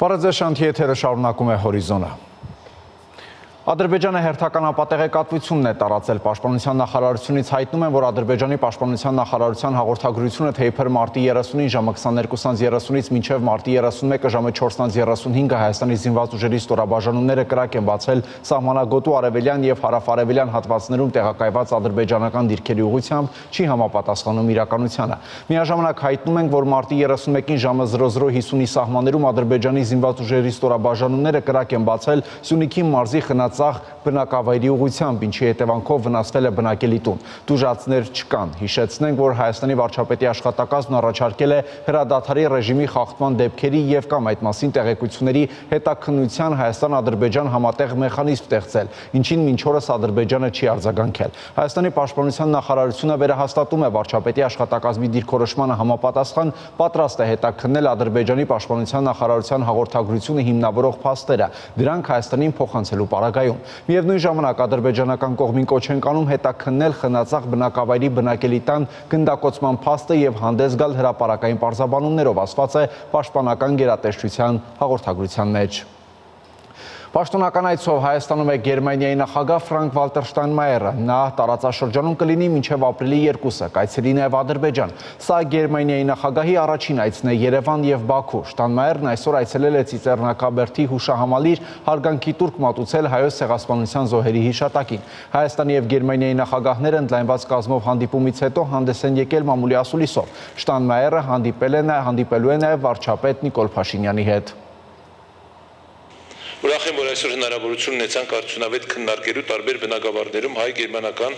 Բարեձեզ շանթի եթերը շարունակում է հորիզոնը։ Ադրբեջանը հերթականապատեղեկատվությունն է տարածել պաշտպանության նախարարությունից հայտնում են, որ Ադրբեջանի պաշտպանության նախարարության հաղորդագրությունը թե իբր մարտի 30-ին ժամը 22:30-ից մինչև մարտի 31-ը ժամը 4:35-ը Հայաստանի զինված ուժերի ստորաբաժանումները կրակ են բացել սահմանագոտու արևելյան եւ հարավ-արևելյան հատվածներում տեղակայված ադրբեջանական դիրքերի ուղղությամբ չի համապատասխանում իրականությանը։ Միաժամանակ հայտնում ենք, որ մարտի 31-ին ժամը 00:50-ի սահմաններում Ադրբեջանի զինված ուժերի ստորաբաժանումները կրակ են բացել Սյունիքի մարզի Խնածաղ բնակավայրի ուղղությամբ, ինչի հետևանքով վնասվել է բնակելի տուն։ Տուժածներ չկան։ Հիշեցնենք, որ Հայաստանի վարչապետի աշխատակազմն առաջարկել է հրադադարի ռեժիմի խախտման դեպքերի եւ կամ այդ մասին տեղեկությունների հետաքննության Հայաստան-Ադրբեջան համատեղ մեխանիզմ ստեղծել, ինչին մինչ օրս Ադրբեջանը չի արձագանքել։ Հայաստանի պաշտպանության նախարարությունը վերահաստատում է վարչապետի աշխատակազմի դիրքորոշմանը համապատասխան պատրաստ է հետաքննել Ադրբեջանի պաշտպանության նախարարության հաղորդագրությունը հիմնավորող փաստերը, դրանք Հայաստանին փոխանցելու պարագայում։ Միևնույն ժամանակ ադրբեջանական կողմին կոչ են կանում հետաքննել Խնածաղ բնակավայրի բնակելի տան գնդակոծման փաստը եւ հանդես գալ հրապարակային պարզաբանումներով, ասված է պաշտպանական գերատեսչության հաղորդագրության մեջ։ Պաշտոնական այցով Հայաստանում է Գերմանիայի նախագահ Ֆրանկ-Վալտեր Շտայնմայերը։ Նա տարածաշրջանում կլինի մինչև ապրիլի 2-ը, կայցելի նաև Ադրբեջան։ Սա Գերմանիայի նախագահի առաջին այցն է Երևան եւ Բաքու։ Շտայնմայերն այսօր այցելել է Ծիծեռնակաբերդի հուշահամալիր հարգանքի տուրք մատուցել հայոց ցեղասպանության զոհերի հիշատակին։ Հայաստանի եւ Գերմանիայի նախագահները ընդլայնված կազմով հանդիպումից հետո հանդես են եկել մամուլի ասուլիսով։ Շտայնմայերը հանդիպելու է նաև վարչապետ Նիկոլ Փաշինյանի հետ։ Ուրախ եմ, որ այսօր հնարավորություն ունեցանք արդյունավետ քննարկելու տարբեր բնագավառներում հայ-գերմանական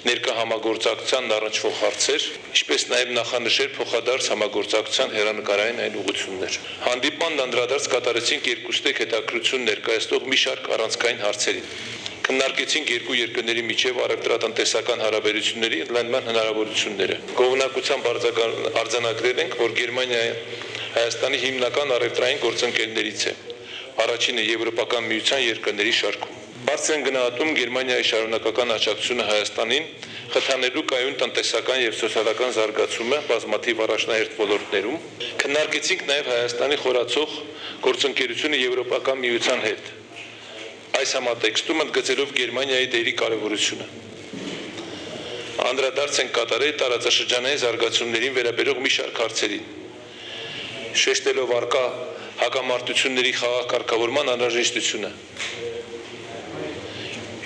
ներկա համագործակցության առնչվող հարցեր, ինչպես նաև նախանշել փոխադարձ համագործակցության հեռանկարային այլ ուղղություններ։ Հանդիպմանն անդրադարձ կատարեցինք երկուստեք հետաքրքրություն ներկայացնող մի շարք առանցքային հարցերի։ Քննարկեցինք երկու երկրների միջև առևտրատնտեսական հարաբերությունների ընդլայնման հնարավորությունները։ Կողմնակությամբ արձանագրել ենք, որ Գերմանիան Հայաստանի հիմնական առևտրային գործընկերներից է։ Առաջինը Եվրոպական միության երկրների շարքում։ Բարձր են գնահատում Գերմանիայի շարունակական աջակցությունը Հայաստանին խթանելու կայուն տնտեսական եւ սոցիալական զարգացումը բազմաթիվ առաջնահերթ ոլորտներում։ Քննարկեցինք նաեւ Հայաստանի խորացող գործընկերությունը Եվրոպական միության հետ։ Այս համատեքստում ընդգծելով Գերմանիայի դերի կարևորությունը։ Անդրադարձ են կատարել տարածաշրջանային զարգացումներին վերաբերող մի շարք հարցերին։ Շեշտելով առկա հակամարտությունների խաղաղ կարգավորման անհրաժեշտությունը,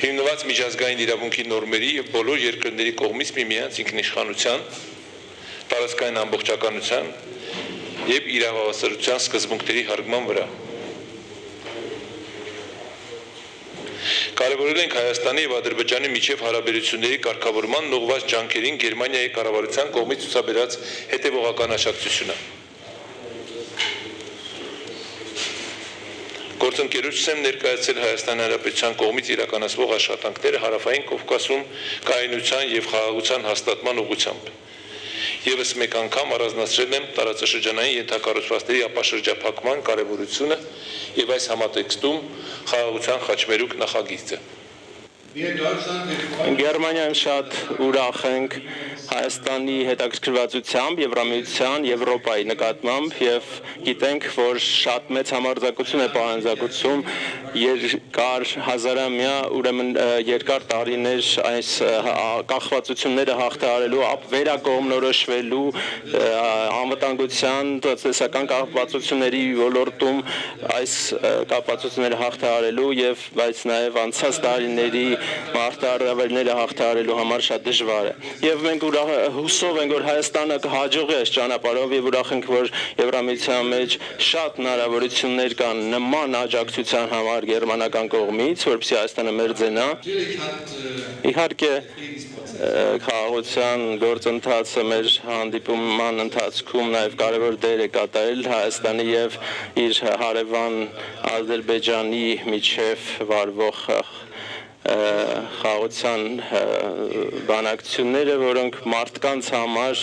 հիմնված միջազգային իրավունքի նորմերի եւ բոլոր երկրների կողմից միմյանց ինքնիշխանության, տարածքային ամբողջականության եւ իրավասարության սկզբունքների հարգման վրա։ Կարևորել ենք Հայաստանի եւ Ադրբեջանի միջև հարաբերությունների կարգավորման ուղղված ջանքերին Գերմանիայի կառավարության կողմից ցուցաբերած հետեւողական աջակցությունը։ Գործընկերությունն ներկայացել Հայաստանի Հանրապետության կողմից իրականացվող աշխատանքները հարավային Կովկասում կայունության եւ խաղաղության հաստատման ուղղությամբ։ Եվս մեկ անգամ առանձնացրել եմ տարածաշրջանային ենթակառուցվածքների ապաշրջափակման կարևորությունը եւ այս համատեքստում խաղաղության խաչմերուկ նախագիծը։ Գերմանիայում շատ ուրախ ենք Հայաստանի հետաքրքրվածությամբ Եվրամիության, Եվրոպայի նկատմամբ եւ գիտենք, որ շատ մեծ համարձակություն է պահանջակցում երկար հազարամյա, ուրեմն երկար տարիներ այս կախվածությունները հաղթահարելու, վերակողմնորոշվելու, անվտանգության, տնտեսական կապվածությունների ոլորտում այս կապվածությունները հաղթահարելու եւ բայց նաեւ անցած տարիների մարտահրավերները հաղթահարելու համար շատ դժվար է։ Եվ մենք հուսով ենք, որ Հայաստանը կհաջողի այս ճանապարհով եւ ուրախ ենք, որ Եվրամիության մեջ շատ հնարավորություններ կան նման աջակցության համար գերմանական կողմից, որպեսզի Հայաստանը մերձենա։ Իհարկե խաղաղության գործընթացը մեր հանդիպման ընթացքում նաև կարևոր դեր է կատարել Հայաստանի եւ իր հարևան Ադրբեջանի միջև վարվող խաղաղության բանակցությունները, որոնք մարդկանց համար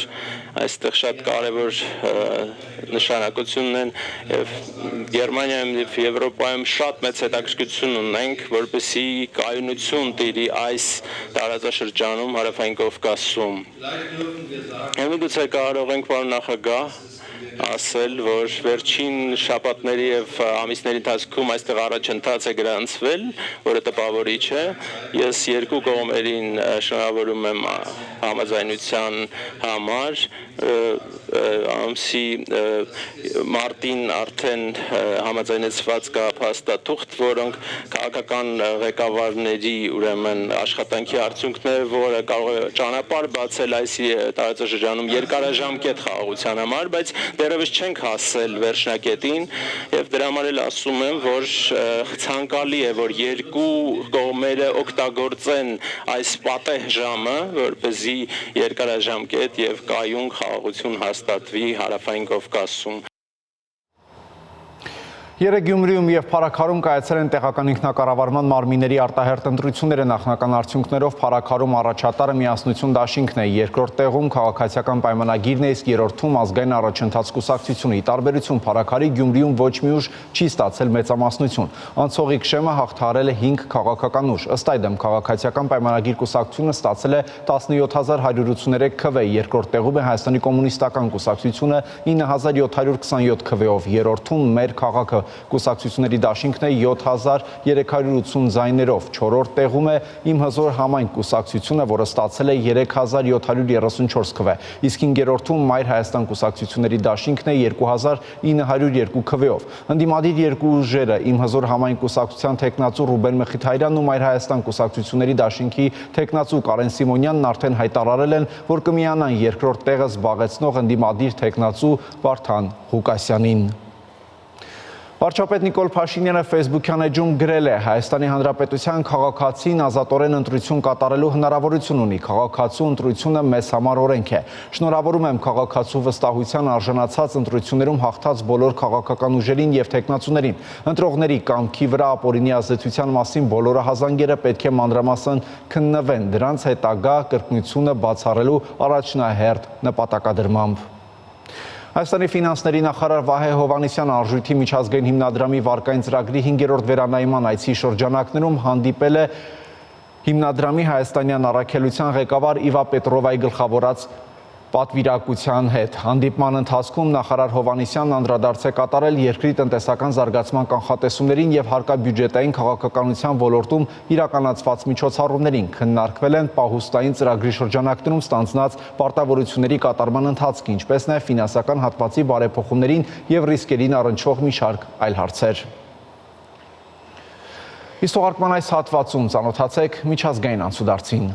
այստեղ շատ կարևոր նշանակություն ունեն եւ Գերմանիայում եւ Եվրոպայում շատ մեծ հետաքրքրություն ունենք, որպեսզի կայունություն տիրի այս տարածաշրջանում Հարավային Կովկասում։ Միգուցե կարող ենք պարոն նախագահ ասել, որ վերջին շաբաթների եւ ամիսների ընթացքում այստեղ առաջընթաց է գրանցվել, որը տպավորիչ է։ Ես երկու կողմերին շնորհավորում եմ համաձայնության համար։ Ամսի մարտին արդեն համաձայնեցված կա փաստաթուղթ, որոնք քաղաքական ղեկավարների ուրեմն աշխատանքի արդյունքն է, որը կարող է ճանապարհ բացել այս տարածաշրջանում երկարաժամկետ խաղաղության համար, բայց դեռևս չենք հասել վերջնակետին եւ դրա համար էլ ասում եմ, որ ցանկալի է, որ երկու կողմերը օգտագործեն այս պատեհ ժամը, որպեսզի երկարաժամկետ եւ կայուն խաղաղություն հաստատվի Հարավային Կովկասում։ Երեկ Գյումրիում եւ Փարաքարում կայացել են տեղական ինքնակառավարման մարմինների արտահերթ ընտրությունները նախնական արդյունքներով Փարաքարում առաջատարը միասնություն դաշինքն է, երկրորդ տեղում քաղաքացիական պայմանագիրն է, իսկ երրորդում ազգային առաջընթաց կուսակցությունը։ Ի տարբերություն Փարաքարի Գյումրիում ոչ մի ուժ չի ստացել մեծամասնություն։ Անցողիկ շեմը հաղթահարել է 5 քաղաքական ուժ։ Ըստ այդմ քաղաքացիական պայմանագիր կուսակցությունը ստացել է 17183 քվ, երկրորդ տեղում է Հայաստանի կոմունիստական կուսակցությունը 9727 քվով, երրորդում մեր քաղաքը կուսակցությունների դաշինքն է 7380 ձայներով, չորրորդ տեղում է Իմ հզոր համայնք կուսակցությունը, որը ստացել է 3734 քվ, իսկ հինգերորդում Մայր Հայաստան կուսակցությունների դաշինքն է 2902 քվով։ Ընդդիմադիր երկու ուժերը Իմ հզոր համայնք կուսակցության թեկնածու Ռուբեն Մխիթարյանն ու Մայր Հայաստան կուսակցությունների դաշինքի թեկնածու Կարեն Սիմոնյանն արդեն հայտարարել են, որ կմիանան երկրորդ տեղը զբաղեցնող ընդդիմադիր թեկնածու Վարդան Ղուկասյանին։ Վարչապետ Նիկոլ Փաշինյանը Facebook-յան էջում գրել է. Հայաստանի Հանրապետության քաղաքացին ազատորեն ընտրություն կատարելու հնարավորություն ունի։ Քաղաքացու ընտրությունը մեզ համար օրենք է։ Շնորհավորում եմ քաղաքացու վստահության արժանացած ընտրություններում հաղթած բոլոր քաղաքական ուժերին եւ թեկնածուներին։ Ընտրողների կամքի վրա ապօրինի ազդեցության մասին բոլոր հազանգերը պետք է մանրամասն քննվեն, դրանց հետագա կրկնությունը բացառելու առաջնահերթ նպատակադրմամբ։ Հայաստանի ֆինանսների նախարար Վահե Հովհաննիսյանը արժույթի միջազգային հիմնադրամի վարկային ծրագրի 5-րդ վերանայման այցի շրջանակներում հանդիպել է հիմնադրամի հայաստանյան առաքելության ղեկավար Իվա Պետրովայի գլխավորած պատվիրակության հետ։ Հանդիպման ընթացքում նախարար Հովհաննիսյանն անդրադարձ է կատարել երկրի տնտեսական զարգացման կանխատեսումներին եւ հարկաբյուջետային քաղաքականության ոլորտում իրականացված միջոցառումներին։ Քննարկվել են պահուստային ծրագրի շրջանակներում ստանձնած պարտավորությունների կատարման ընթացքը, ինչպես նաեւ ֆինանսական հատվածի բարեփոխումներին եւ ռիսկերին առնչվող մի շարք այլ հարցեր։ Իսկ թողարկման այս հատվածում ծանոթացեք միջազգային անցուդարձին։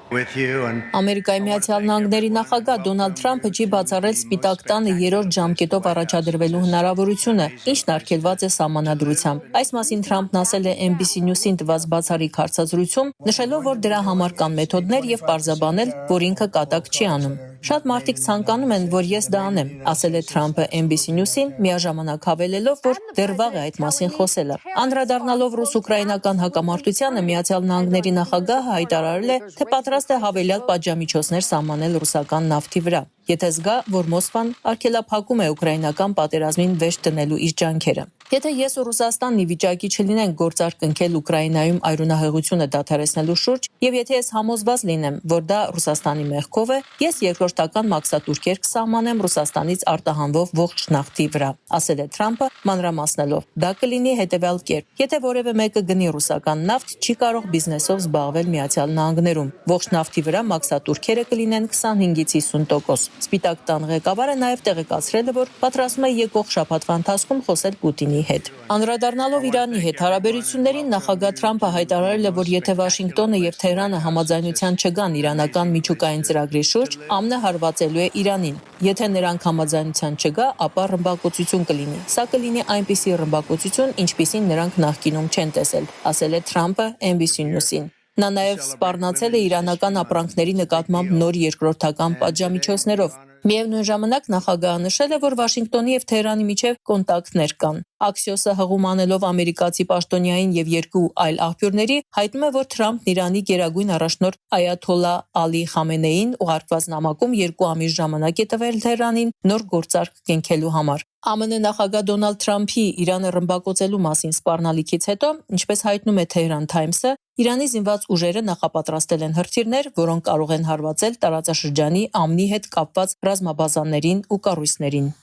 Ամերիկայի Միացյալ Նահանգների նախագահ Դոնալդ Թրամփը չի բացառել Սպիտակ տանը 3-րդ ժամկետով առաջադրվելու հնարավորությունը, ինչն արգելված է սահմանադրությամբ։ Այս մասին Թրամփն ասել է NBC News-ին տված բացառիկ հարցազրույցում, նշելով, որ դրա համար կան մեթոդներ եւ պարզաբանել, որ ինքը կատակ չի անում։ Շատ մարդիկ ցանկանում են, որ ես դա անեմ, ասել է Թրամփը NBC News-ին, միաժամանակ հավելելով, որ դեռ վաղ է այդ մասին խոսելը։ Անդրադառնալով ռուս-ուկրաինական հակամարտությանը, Միացյալ Նահանգների նախագահը հայտարարել է, թե պատրաստ է հավելյալ պատժամիջոցներ սահմանել ռուսական նավթի վրա, եթե զգա, որ Մոսկվան արգելափակում է ուկրաինական պատերազմին վերջ դնելու իր ջանքերը։ Եթե ես ու Ռուսաստանն ի վիճակի չլինենք գործարք կնքել Ուկրաինայում այրունահեղությունը դադարեցնելու շուրջ, եւ եթե ես համոզված լինեմ, որ դա Ռուսաստանի մեղքով է, ես երկրորդական մաքսատուրքեր կսահմանեմ Ռուսաստանից արտահանվող ողջ նավթի վրա, ասել է Թրամփը, մանրամասնելով. դա կլինի հետեւյալ կերպ. եթե որևէ մեկը գնի ռուսական նավթ, չի կարող բիզնեսով զբաղվել Միացյալ Նահանգներում։ Ողջ նավթի վրա մաքսատուրքերը կլինեն 25-ից 50%։ Սպիտակ տան ղեկավարը նաեւ տեղեկացրել է, որ պատրաստվում է եկող շաբաթվա ընթացքում խոսել Պուտինի հետ։ Անդրադառնալով Իրանի հետ հարաբերություններին, նախագահ Թրամփը հայտարարել է, որ եթե Վաշինգտոնը եւ Թեհրանը համաձայնության չգան իրանական միջուկային ծրագրի շուրջ, ԱՄՆ հարվածելու է Իրանին։ Եթե նրանք համաձայնության չգա, ապա ռմբակոծություն կլինի։ Սա կլինի այնպիսի ռմբակոծություն, ինչպիսին նրանք նախկինում չեն տեսել, ասել է Թրամփը NBC News-ին։ Նա նաև սպառնացել է իրանական ապրանքների նկատմամբ նոր երկրորդական պատժամիջոցներով։ Միևնույն ժամանակ նախագահը նշել է, որ Վաշինգտոնի եւ Թեհրանի միջև կոնտակտներ կան։ Axios-ը հղում անելով ամերիկացի պաշտոնյային եւ երկու այլ աղբյուրների հայտնում է, որ Թրամփն Իրանի գերագույն առաջնորդ Այաթոլլա Ալի Խամենեին ուղարկված նամակում 2 ամիս ժամանակ է տվել Թեհրանին նոր գործարք կենքելու համար։ ԱՄՆ նախագահ Դոնալդ Թրամփի Իրանը ռմբակոծելու մասին սպառնալիքից հետո, ինչպես հայտնում է Tehran Times-ը, Իրանի զինված ուժերը նախապատրաստել են հրթիռներ, որոնք կարող են հարվածել տարածաշրջանի ամնի հետ կապված ռազմաբազաներին ու կառույցներին։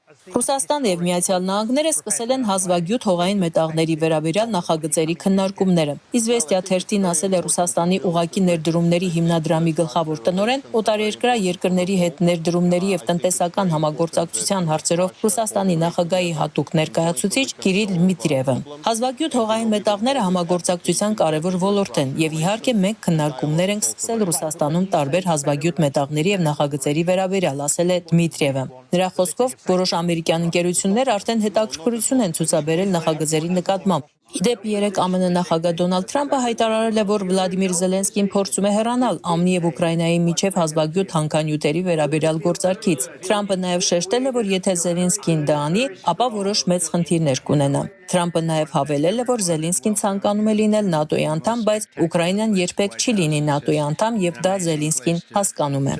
Ռուսաստանը եւ Միացյալ Նահանգները սկսել են հազվագյուտ հողային մետաղների վերաբերյալ նախագծերի քննարկումները։ Իզվեստիա թերթին ասել է Ռուսաստանի ուղակի ներդրումների հիմնադրամի գլխավոր տնօրեն, օտարերկրյա երկրների հետ ներդրումների եւ տնտեսական համագործակցության հարցերով Ռուսաստանի նախագահի հատուկ ներկայացուցիչ Կիրիլ Դմիտրիևը։ Հազվագյուտ հողային մետաղները համագործակցության կարևոր ոլորտ են եւ իհարկե մենք քննարկումներ ենք սկսել Ռուսաստանում տարբեր հազվագյուտ մետաղների եւ նախագծերի վերաբերյալ, ասել է Դմիտրիևը։ Նրա խոսքով որոշ ամերիկյան ընկերություններ արդեն հետաքրքրություն են ցուցաբերել նախագծերի նկատմամբ։ Իդեպ երեք ԱՄՆ նախագահ Դոնալդ Թրամփը հայտարարել է, որ Վլադիմիր Զելենսկին փորձում է հեռանալ ԱՄՆ եւ Ուկրաինայի միջև հազվագյուտ հանքանյութերի վերաբերյալ գործարքից։ Թրամփը նաեւ շեշտել է, որ եթե Զելենսկին դա անի, ապա որոշ մեծ խնդիրներ կունենա։ Թրամփը նաեւ հավելել է, որ Զելենսկին ցանկանում է լինել ՆԱՏՕ-ի անդամ, բայց Ուկրաինան երբեք չի լինի ՆԱՏՕ-ի անդամ եւ դա Զելենսկին հասկանում է։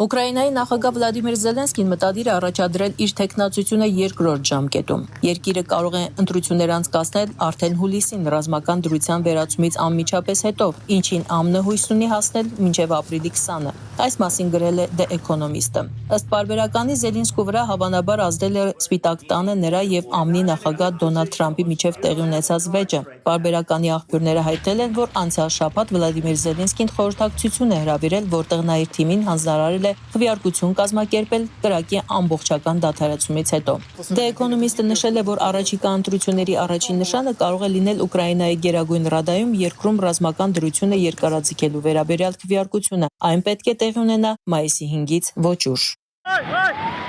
Ուկրաինայի նախագահ Վլադիմիր Զելենսկին մտադիր է առաջադրել իր թեկնածությունը երկրորդ ժամկետում։ Երկիրը կարող է ընտրություններ անցկացնել արդեն հուլիսին ռազմական դրության վերացումից անմիջապես հետո, ինչին ԱՄՆ հույս ունի հասնել մինչև ապրիլի 20-ը։ Այս մասին գրել է The Economist-ը։ Ըստ պարբերականի Զելենսկու վրա հավանաբար ազդել է Սպիտակ տանը նրա եւ ԱՄՆ նախագահ Դոնալդ Թրամփի միջև տեղի ունեցած վեճը։ Պարբերականի աղբյուրները հայտնել են, որ անցյալ շաբաթ Վլադիմիր Զելենսկին խորհրդակցություն է հրավիրել, որտեղ նա իր թիմին հանձնարարել է քվեարկություն կազմակերպել կրակի ամբողջական դադարեցումից հետո։ The Economist-ը նշել է, որ առաջիկա ընտրությունների առաջին նշանը կարող է լինել Ուկրաինայի Գերագույն Ռադայում երկրում ռազմական դրությունը երկարաձգելու վերաբերյալ քվեարկությունը։ Այն պետք է տեղի ունենա մայիսի 5-ից ոչ ուշ։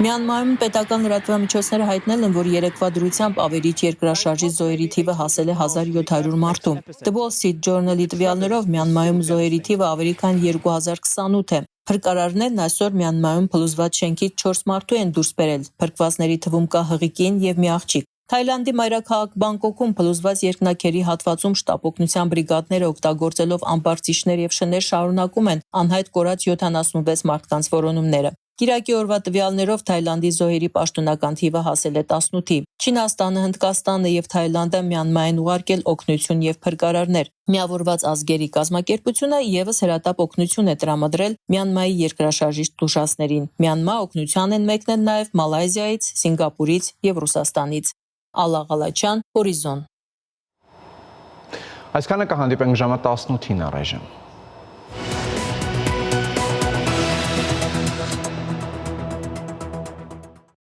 Մյանմարում պետական լրատվամիջոցները հայտնել են, որ երեկվա դրությամբ ավերիչ երկրաշարժի զոհերի թիվը հասել է 1700 մարդու։ The Wall Street Journal-ի տվյալներով Մյանմարում զոհերի թիվը ավելի քան 2028 է։ Փրկարարներն այսօր Մյանմարում փլուզված շենքից 4 մարդու են դուրս բերել։ Փրկվածների թվում կա հղիկին եւ մի աղջիկ։ Թայլանդի մայրաքաղաք Բանգկոկում փլուզված երկնաքերի հատվածում շտապ օգնության բրիգադները օգտագործելով ամբարձիչներ եւ շներ շարունակում են անհայտ կորած 76 մարդկանց որոնումները։ Կիրակի օրվա տվյալներով Թայլանդի զոհերի պաշտոնական թիվը հասել է 18-ի։ Չինաստանը, Հնդկաստանը եւ Թայլանդը Մյանմարին ուղարկել օգնություն եւ փրկարարներ։ Միավորված ազգերի կազմակերպությունը եւս հրատապ օգնություն է տրամադրել Մյանմարի երկրաշարժի տուժածներին։ Մյանմա օգնության են մեկնել նաեւ Մալայզիայից, Սինգապուրից եւ Ռուսաստանից։ Ալա Ղալաչյան, Հորիզոն։ Այսքանը կհանդիպենք ժամը 18-ին առայժմ։